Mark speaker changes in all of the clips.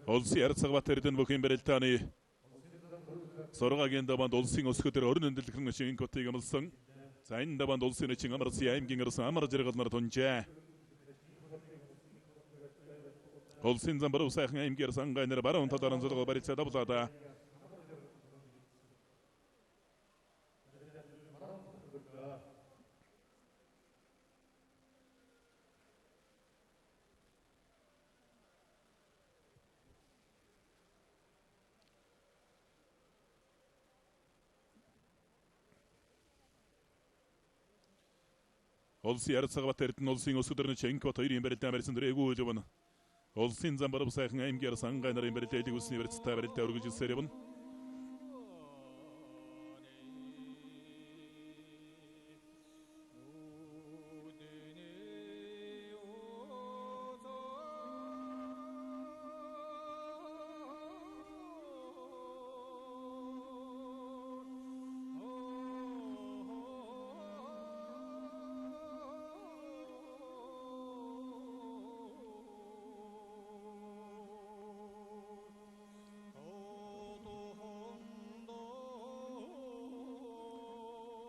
Speaker 1: Улсын ярцаг Батэрдэн бүхэн барилтааны Соргагийн даванд улсын өсгөдөр орон өндөрлөхөн шинэ котыг амлсан. За энэ даванд улсын эчин Амарсын аймгийн ирсэн амар жаргалнаар тунжээ. Улсын замбар усайхан аймгийн ирсэн гайнаар баруун талаараа зураг барилцаа давлаа. Улсын ярцаг Батэрдэн улсын өсгөдөр Ченкот хоёрын барилтаа барьсан дөрэгүү жавна. Улсын замбар усайхан аймгийн ирсэн гайнарын барилтыг үсний барилцаа барилтаа өргөжсөөр явна.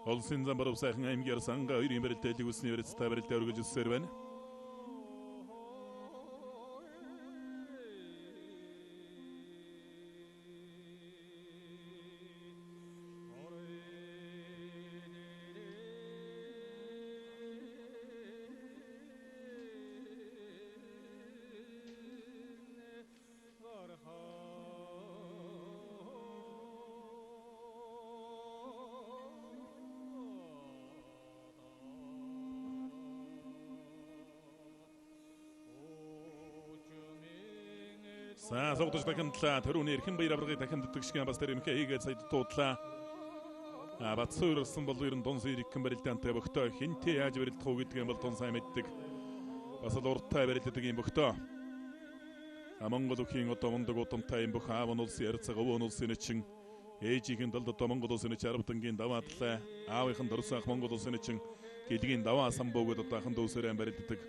Speaker 1: Улсын замбар усайхан аймгийн ирсэн хоёрын барилтыг үсний барилцаа барилтаа өргөжсөөр байна. За согдож дахиндлаа төрөний эрхэн баяр аврагыг дахин дутгшгэн бас тэр юмхэ хийгээд сая дуудлаа. Батсуурсан бол ер нь дун сэрэгхэн барилдаантай бөхтөө хинтээ яаж барилдах уу гэдгийг бол дун сайн мэддэг. Бас л урттай барилддаг юм бөхтөө. Монгол өхийн одоо мундаг удамтай юм бөх аав нь улсын ярцаг өвөө нь улсын эчин ээжийн далд одоо Монгол улсын эч 10 дангийн даваадлаа. Аавынхан дөрсөнх Монгол улсын эчин гэлгийн даваа самбуугод одоо хан дүүсэрэн барилддаг.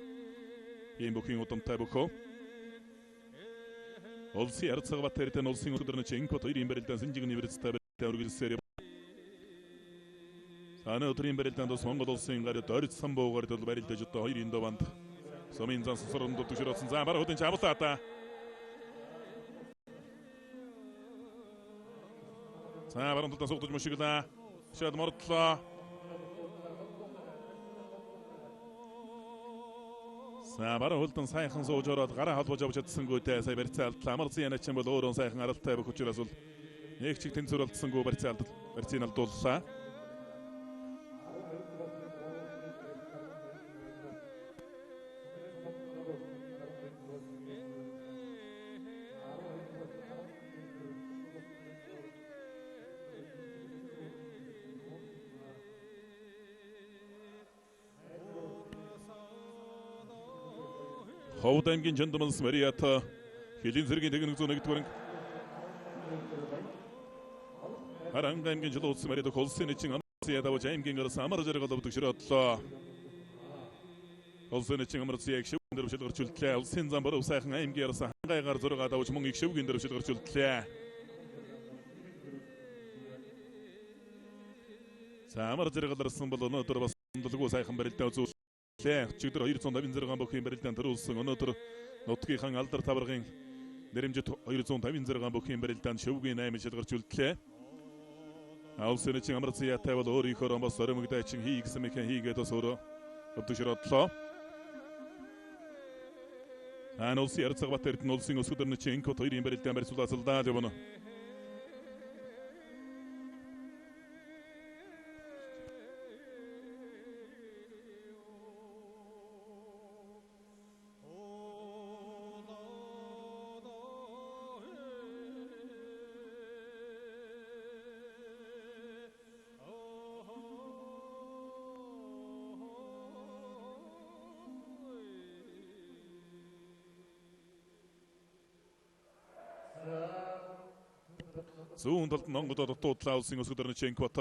Speaker 1: Ийм бүхийн удамтай бөхөө. Улсын ярцаг Батэрдэн улсын өсгөдөр Ченкот хоёрын барилдаан Синжигний барилцаа барилтаа өргөжсөөр. Саны өдрийн барилдаанд бас Монгол улсын гард дорж самбуугаар дол барилдаж одоо хоёрын даванд Сомын зан сусрын дутгшроосон. За бараг хөдөн чавлаа та. За баруун талаас согдож мушиглаа. Шад мордлоо. За баруун хөлдөн сайхан сууж ороод гараа холбож авч чадсангүйтэй сая барьцаа алдлаа. Амарсын яначин бол өөрөө сайхан аралтай бүх учраас бол нэг чиг тэнцвэр алдсангүй барьцаа алдууллаа. Ховд аймгийн Жандамс Мариата Хилийн зэргийн тэгнэг зүүн нэгдүгээр Харанг аймгийн Жилуус Мариата Холсын эчин Амарсын ядавч аймгийн гарсан амар жаргал дутгшроодлоо. Холсын эчин Амарсын яг шивгэн дөрвшил гарч үлдлээ. Улсын замбар усайхан аймгийн гарсан хангайгаар зураг давж мөн их шивгэн дөрвшил гарч үлдлээ. За амар жаргаларсан бол өнөөдөр бас дулгуу сайхан барилдаа үзүүл. Чигдэр 256 бүхийн барилдаан төрүүлсэн. Өнөөдөр нутгийнхаа алдар таваргын нэрэмжит 256 бүхийн барилдаанд шөвгийн 8 жил гарч үлдлээ. Улсын эчин Амарсын яатай бол өөрийнхөө ромоос оримогдоо чин хий гэсэн мэхэн хийгээд бас өөрөө өвдөшроодлоо. Улсын ярцаг Батэрдэн улсын өсгөдөр Ченкот хоёрын барилдаан барьсуулаад явна. Зүүн талд Монгол дутуудлаа улсын өсгөдөр Ченкот.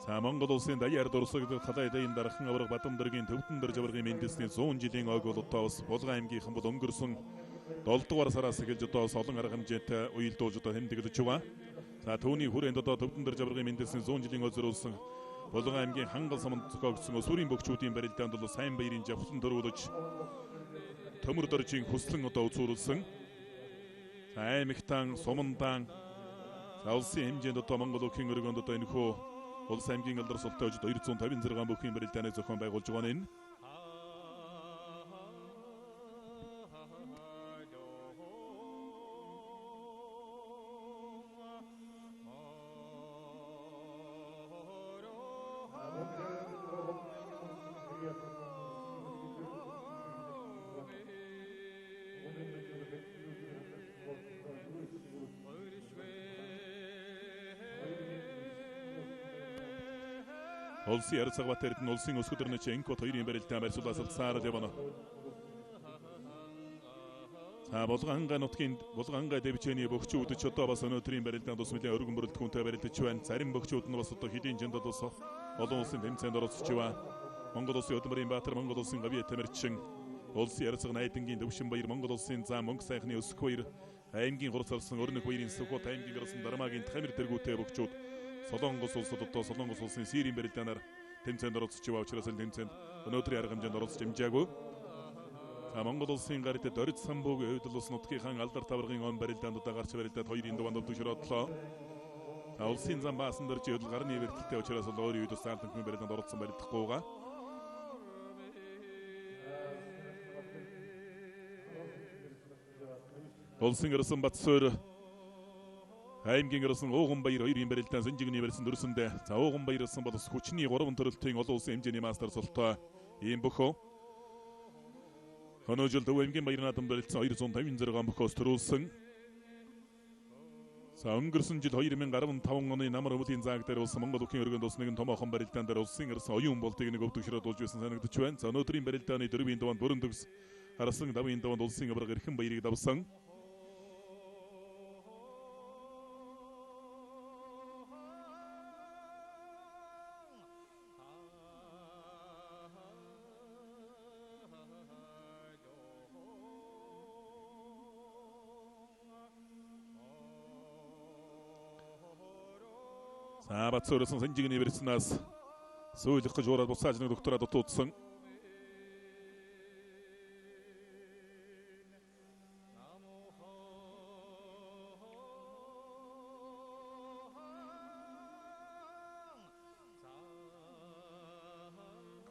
Speaker 1: За Монгол улсын даяар дурсагдах талай дайн дархан авраг Бадамдэргийн төвдөн дэр жаврагын мэндэлсний 100 жилийн ойг бол одоо бас Булган аймгийнхан бол өнгөрсөн 7 дугаар сараас эхэлж одоо олон арга хэмжээтэй уялдуулж одоо тэмдэглэж байгаа. За түүний хүрээнд одоо төвдөн дэр жаврагын мэндэлсний 100 жилийн ой зориулсан Булган аймгийн хангал саманд зохиогдсон сүрийн бөхчүүдийн барилдаанд бол сайн баярын жавхлан төрүүлж төмөр доржийн хүслэн одоо үзүүлсэн. За аймагтан сумандан улсын хэмжээнд одоо Монгол өхийн өргөнд одоо энэ хөө улс аймгийн алдар султай хожид 256 бүхий барилдааны зохион байгуулж байгаа нь. Улсын ярцаг батэрд нь улсын өсгөдөрнөч Энкот 2-ын барилдаан барьсуулаад явна. За Булган нутгийн Булган дэвчээний бөхчүүд ч одоо бас өнөөдрийн барилдаанд ус нэлээд өргөн бүрэлдэхүүнтэй барилдаж байна. Зарим бөхчүүд нь бас одоо хэдийн жинд одоо олон улсын тэмцээнд оролцож байна. Монгол улсын Өдмөрийн Баатар, Монгол улсын Гавья Тамирчин, улсын ярцаг Найдангийн Төвшин баяр, Монгол улсын За Мөнгө сайхны Өсөх баяр, аймгийн хурцалсан Өрнөг баярын Сүхбат аймгийн гарсан Дармаагийн Тамир тэргүүтэй бөхчүүд Солонгос улсад одоо Солонгос улсын Сирийн барилдаанаар тэмцээнд оролцож байгаа учраас энэ тэмцээнд өнөөдрийн арга хэмжээнд оролцож амжаагүй. За Монгол улсын гарт Дорж Самбуугийн хувьд улс нутгийнхаа алдар таврагын он барилдаанд гарч барилдаад 2-ын дугаанд өвдөшрөөдлөө. За улсын зам баасан дөрж явдал гарны бэртэлтэй учраас өөрийн үед бас заалтан барилдаанд оролцсон барилдахгүйгаа. Улсын гэрсэн Батсуур аймгийн гэрсэн Ууган баяр 2-ын барилдаан Сэнжигний барьсан дөрсөндөө. За Ууган баярсан бол хүчний 3 төрөлтийн олон улсын хэмжээний мастер султай ийм бөхөө. Өнөө жил Төв аймгийн баяр наадам барилдсан 256 бөхөөс төрүүлсэн. За өнгөрсөн жил 2015 оны намар өвлийн зааг дээр улсын Монгол өхийн өргөнд ус нэгэн томоохон барилдаан дээр улсын гэрсэн оюун болтыг нэг өвдөгшрөөд болж байсан санагдаж байна. За өнөөдрийн барилдааны 4-ийн дугаанд бүрэн төгс харсан 5-ийн дугаанд улсын авраг эрхэм баярыг давсан. За Батсуурсан Сэнжигний барьснаас сүүлх гэж ураад буцааж нэг доктораад дутуудсан.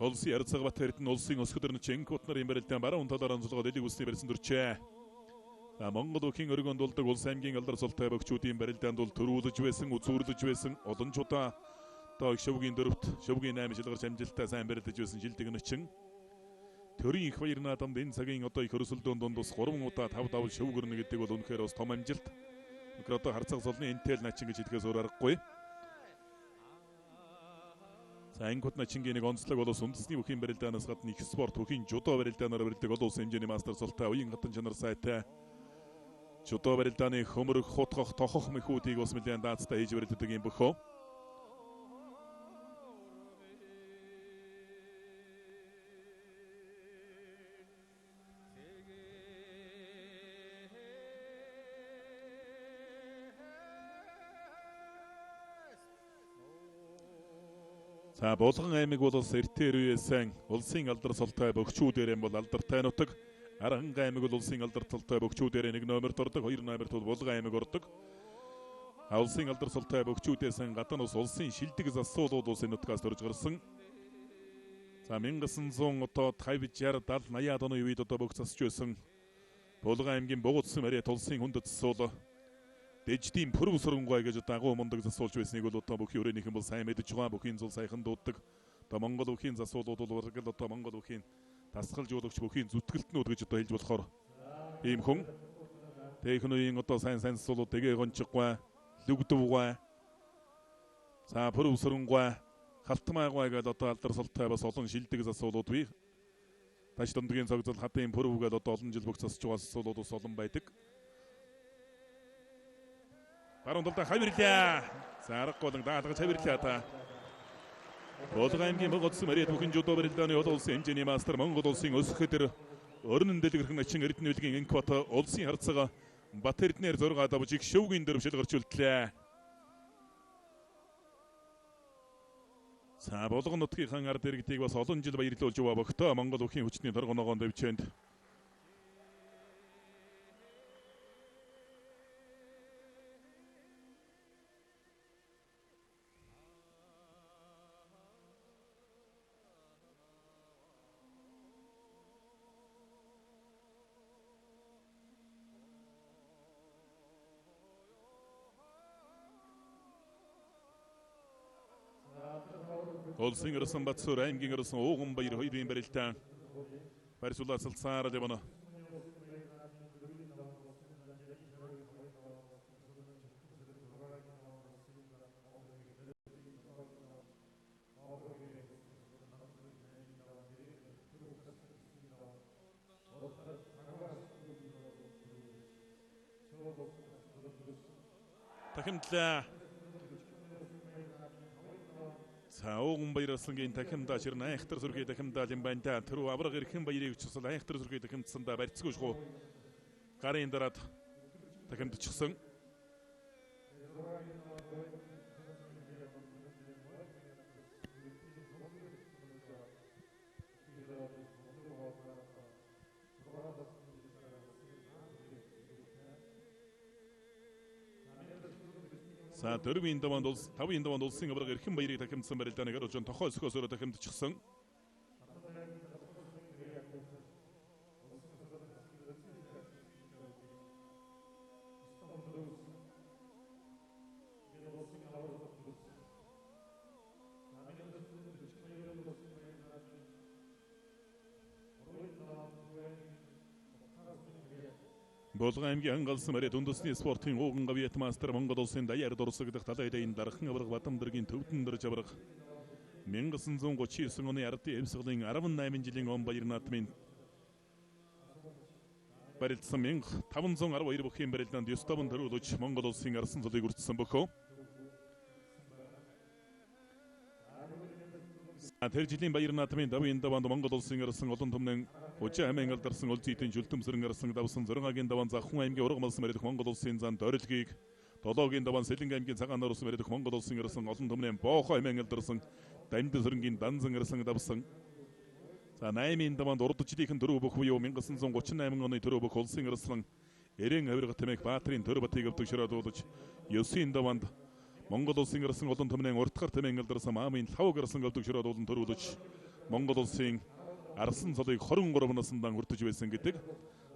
Speaker 1: Улсын ярцаг батэрд нь улсын өсгөдөрнөч Энкот нарын барилдаан баруун талаар онцлогоо дэлийг үсний барьсан дөрчээ. За Монгол өхийн өргөнд болдог улс аймгийн алдар султай бөхчүүдийн барилдаанд бол төрүүлж байсан, үзүүрлэж байсан олон ч удаа одоо шөвгийн 4-т, шөвгийн 8 шилгарч амжилттай сайн барилдаж байсан шилдэгнэчин. Төрийн их баяр наадамд энэ цагийн одоо их хөрсөлдөөн дундус 3 удаа 5 давл шөвгөрнө гэдэг бол үнэхээр бас том амжилт. Үнэхээр одоо харцаг солны энтэл начин гэж хэлэхээс өөр аргагүй. За Энкот начингийн нэг онцлог бол үндэсний өхийн барилдаанаас гадна их спорт өхийн жудо барилдаанаар барилдаг олон улсын хэмжээний мастер султай уян хатан чанар сайтай жудо барилдааны хөмөрөх, хутгах, тохох мэхүүдийг бас нэлээд даацтай хийж барилддаг юм бөхөө. За Булган аймаг бол Эртээр үеэсэн улсын алдар султай бөхчүүдээр бол алдартай нутаг. Аранга аймаг бол улсын алдар султай бөхчүүдээр 1 номерт ордог, 2 номерт бол Булган аймаг ордог. Улсын алдар султай бөхчүүдээс гадна улсын шилдэг засуулууд улсын нутгаас төрж гарсан. За 1900 одоо 50, 60, 70, 80 оны үед одоо бөхц засч байсан. Булган аймгийн Богдсон Мариат улсын хүндэт засуул Дэждийн Пүрэв Сүрэнгуй гэж одоо агуу мундаг засуулж байсныг бол одоо бүхий өрөөнийхэн бол сайн мэдэж байгаа. Бүхийн зул саяхан дууддаг. Одоо Монгол өхийн засуулууд бол ураг л одоо Монгол өхийн дасгалжуулагч бүхийн зүтгэлтнүүд гэж одоо хэлж болохоор ийм хүн. Техникийн үеийн одоо сайн засуулууд дэгээ гончиггүй, Лүгдөвгүй. За Пүрэв Сүрэнгуй, Халтмаагуй гэж одоо алдар султай бас олон шилдэг засуулууд бий. Таш дундгийн цогцол хатын Пүрэв гэж одоо олон жил бүх засч байгаа засуулууд ус олон байдаг. Баруун талдаа хавирлаа. За аргагүй даалгаж хавирлаа та. Болгоомгийн Монгол улсын мэргэд бүхэн жудо барилдааны олон улсын хэмжээний мастер Монгол улсын өсөх хөтөр орон дэлгэрхэн начин Эрдэнэ үлгийн Инкбат улсын харцаг Бат Эрдэнээр 6 давж их шөвгийн дөрвшил гарч үлдлээ. За Болгон нутгийн ард иргэдийг бас олон жил баярлуулж яваа бохтой Монгол бүхийн хүчний торгоногоон дэвчээнд Улсын ирсэн Батсуур аймгийн ирсэн Ууган баяр хоёрын барилдаан барьсуулаад явна. Дахимтлаа Ууган баярлсангийн дахимдаа ширн айхтар сүргээ дахимдаа лимбанта түрүү авраг эрхэн баярыг өчсөн айхтар сүргээ дахимдсандаа барьцгүй шгуу гарын дараад дахимдчихсан. За 4-ийн даваанд 5-ийн даваанд улсын авраг эрхэн баярыг дахимдсан барилдааныг оруулж тохоо өсгөөсөөр дахимдчихсан. Болгоомгийн ангалсан мөрөд үндэсний спортын Ууган гавьяат мастер Монгол улсын даяар дурсагдах талай дэйн дархан авраг Батамдэргийн төвдөн дөрж авраг 1939 оны ардын эвсгалын 18 жилийн он баяр наадмын барилдсан 1512 бүхийн барилдаанд 9 таван төрүүлж Монгол улсын арсан цолыг үрдсэн бөхөө. Тэр жилийн баяр наадмын 5-ын даваанд Монгол улсын арсан олон түмнэн Учаа хамын алдарсан улс эдийн жүлтөмсөрөн арсан давсан 6-гийн даван Захун аймгийн ургамалсан мэрдэх Монгол улсын зан дөрөлгийг 7-гийн даван Сэлэнг аймгийн цагаан орсон мэрдэх Монгол улсын арсан олон түмнэн Боохо хамын алдарсан Дамд сөрөнгийн данзан арсан давсан. За 8-ийн даванд урд жилийнхэн дөрөв бүх буюу 1938 оны дөрөв бүх улсын арсан Эрен авирга тэмээх Баатрин төр батыг өвдөгшрөөд уулж 9-ийн даванд Монгол улсын арсан олон түмнэн уртгар тэмээн алдарсан Маамын лавг арсан өвдөгшрөөд уулан төрүүлж Монгол улсын арсан цолыг 23 насндаа хүртэж байсан гэдэг.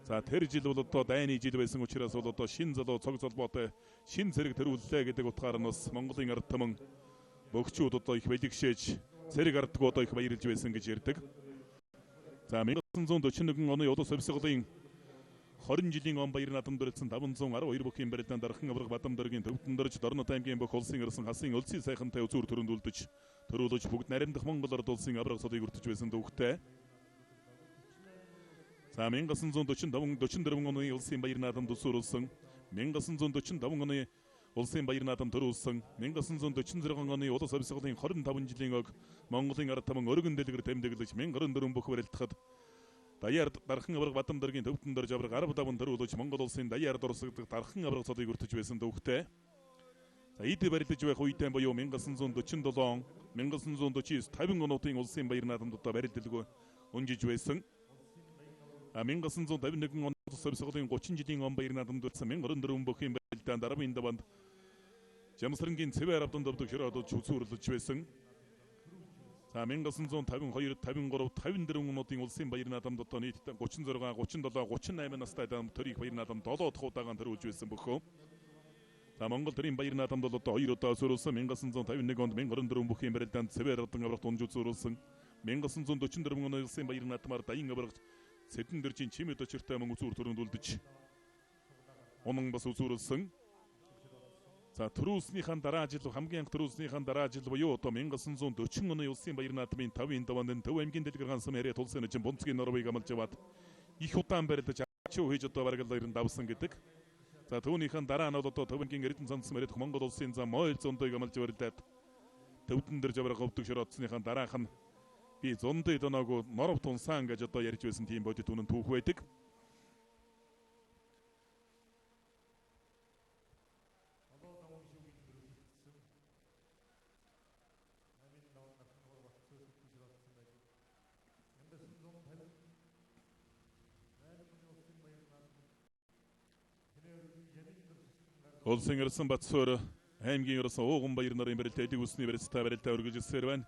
Speaker 1: За тэр жил бол одоо дайны жил байсан учраас бол одоо шин залуу цог золбоотой шин зэрэг төрүүллээ гэдэг утгаар нь бас Монголын ард түмэн бөгчүүд одоо их бэлэгшээж зэрэг ардгүй одоо их баярлж байсан гэж ярьдаг. За 1941 оны улс хувьсгалын 20 жилийн он баяр наадамд барилдсан 512 бүхийн барилдаанд дархан авраг Батамдэргийн төвдөн дөрж Дорнот аймгийн бүх улсын арсан хасын өлсийн сайхантай үзүүр төрүүлж бүгд наримдах Монгол ард улсын авраг цолыг өртөж байсан дүүхтэй. За 1945 оны улсын баяр наадамд усруулсан 1945 оны улсын баяр наадамд төрүүлсэн 1946 оны улс хувьсгалын 25 жилийн ог Монголын ард түмэн өргөн дэлгэр тэмдэглэж 1024 бүх барилдахад даяар дархан авраг Батамдэргийн төвдөн дөрж авраг 15 төрүүлж Монгол улсын даяар дурсагдах дархан авраг цолыг өртөж байсан дүүхтэй. За эд барилдаж байх үедээ буюу 1947 1949 50 онуудын улсын баяр наадамд одоо барилдалгүй унжиж байсан. 1951 оны улс хувьсгалын 30 жилийн он баяр наадамд барилдсан 1024 бүхийн барилдаанд 10-ийн даванд Жамсрангийн Цэвэр авдан өвдөгшрөөд үзүүрлэж байсан. За 1952, 53, 54 онуудын улсын баяр наадамд одоо нийт 36, 37, 38 настай адам төрийг баяр наадамд 7 дахь удаагаар төрүүлж байсан бөхөө. За Монгол төрийн баяр наадамд бол одоо 2 удаа зориулсан 1951 онд 1024 бүхийн барилдаанд Цэвэр авдан аврагт унж үзүүлсэн. 1944 оны улсын баяр наадмаар Даян аврагт Сэдэн дэржийн чимэд очиртай мөн үзүүр төрөнд үлдэж унан бас үзүүлсэн. За төрүүлснийхэн дараа жил хамгийн анх төрүүлснийхэн дараа жил буюу одоо 1940 оны улсын баяр наадмын 5-ын даваанд Төв аймгийн дэлгэр гансан яриа тулсын чинь бунцгийн Норвег амлж аваад их удаан барилдаж ачуу хийж одоо бараг л 90 давсан гэдэг. За түүнийхэн дараа нь бол одоо Төв аймгийн Эрдэнэ цанцсан мэрэх Монгол улсын зам Мойл зондойг амлж барилдаад төвдөн дээр жавраа говдөг шороодсныхаа дараах нь би зундад оноогүй норов тунсан гэж одоо ярьж байсан тийм бодит үнэн түүх байдаг. Улсын ирсэн Батсуур аймгийн ирсэн Ууган баяр нарын барилдаа эдэг усны барилдаа өргөж ирсээр байна.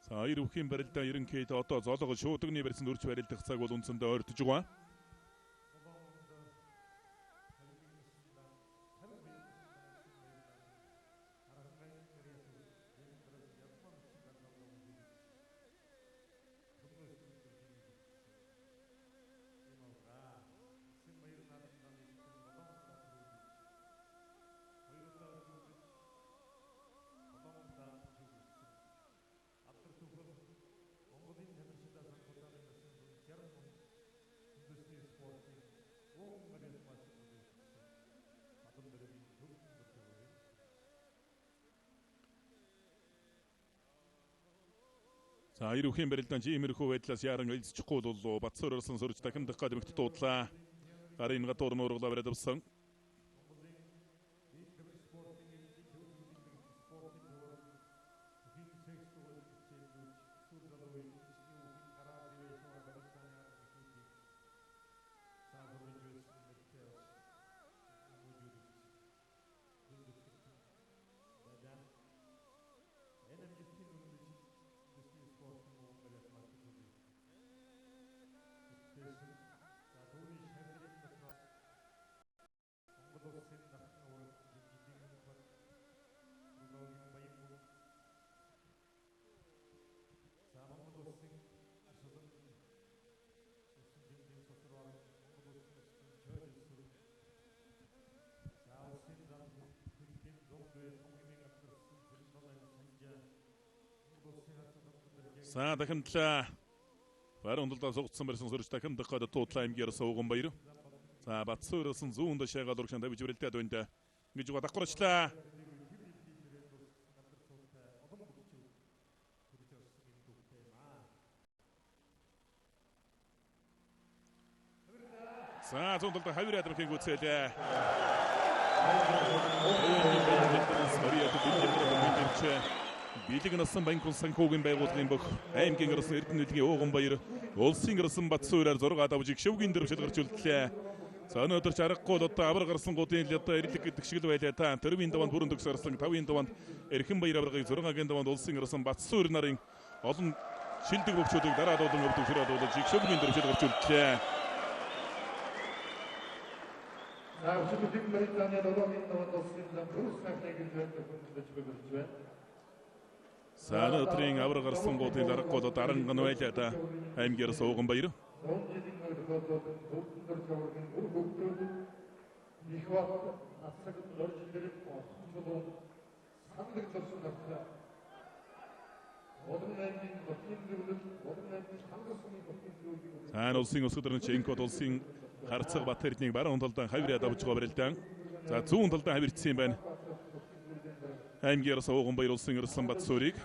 Speaker 1: За хоёр өвхийн барилдаа ерөнхийдөө одоо зоолгоо шуудагны барилсан үрж барилдах цаг бол үндсэндээ ойртож байгаа. За хоёр өвхийн барилдаан жимэрхүү байдлаас яран өлзчихгүй бол Батсуур ирсэн сурж дахимдах гад мэгт дуудлаа. Гарын гадуур нуурлаа бариад авсан. За дахимтлаа баруун талдаа сугцсан барьсан сурч дахимдах гад дуудлаа аймгийн Ууган баяр. За Батсуур ирсэн зүүн дэшээ гал урагшаа тавьж барилдаад байна. Ингэж гоо давхарчлаа. За зүүн талдаа хавир ядрахыг үзээлээ. Билэг насан банкун санхүүгийн байгууллагын бүх аймгийн ирсэн Эрдэнэтлэгийн Ууган баяр улсын ирсэн Батсуураар 6 давж гişвгийн дөрвшил гарч үлдлээ. За өнөөдөр ч аргагүй одоо авар гарсангуудын одоо эрлэг гэдэг шиг л байлаа та. Төрвийн даванд бүрэн төгсөрсөн 5-ын даванд Эрхэн баяр аваргыг 6-гийн даванд улсын ирсэн Батсуур нарын олон шилдэг бөгчүүдийг дараад болон өвдөг ширээд болж гişвгийн дөрвшил гарч үлдлээ.
Speaker 2: За өчигдөр Британий 7-ын даванд улсын Брюс Хартыг хэлж байна.
Speaker 1: За өнөөдрийн авар гарсангуудын аргагүй одоо даранган байлаа та. Аймгийн Ууган баяр. За улсын өсгөдөрн Ченкод улсын харцаг Батэрднийг баруун талдаа хавираад авч байгаа барилдаан. За зүүн талдаа хавирцсан юм байна. аймгийн Ууган баяр улсын ирсэн Батсуурыг